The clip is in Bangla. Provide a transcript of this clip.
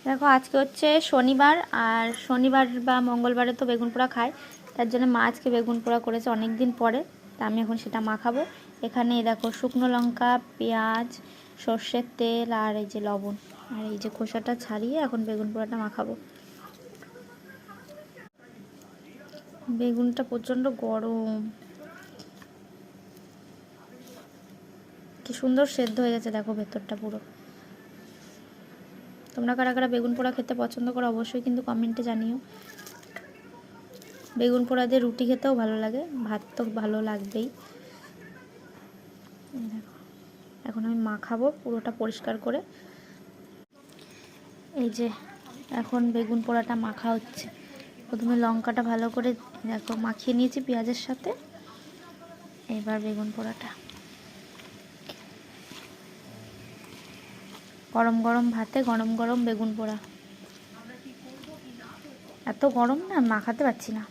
দেখো আজকে হচ্ছে শনিবার, আর শনিবার বা মঙ্গলবারে তো বেগুন পোড়া খায়, তার জন্য মা আজকে বেগুন পোড়া করেছে অনেক দিন পরে। তা আমি এখন সেটা মাখাবো। এখানে দেখো শুকনো লঙ্কা, পেঁয়াজ, সর্ষের তেল আর এই যে লবণ, আর এই যে খোসাটা ছাড়িয়ে এখন বেগুন পোড়াটা মাখাবো। বেগুনটা প্রচণ্ড গরম, কি সুন্দর সেদ্ধ হয়ে গেছে দেখো ভেতরটা পুরো। তোমরা কারা কারা বেগুন পোড়া খেতে পছন্দ করো অবশ্যই কিন্তু কমেন্টে জানিও। বেগুন পোড়া দিয়ে রুটি খেতেও ভালো লাগে, ভাত তো ভালো লাগবেই। দেখো এখন আমি মাখাবো পুরোটা পরিষ্কার করে। এই যে এখন বেগুন পোড়াটা মাখা হচ্ছে। প্রথমে লঙ্কাটা ভালো করে দেখো মাখিয়ে নিয়েছি পেঁয়াজের সাথে। এবার বেগুন পোড়াটা গরম গরম ভাতে গরম গরম বেগুন পোড়া, এত গরম না মাখাতে পারছি না।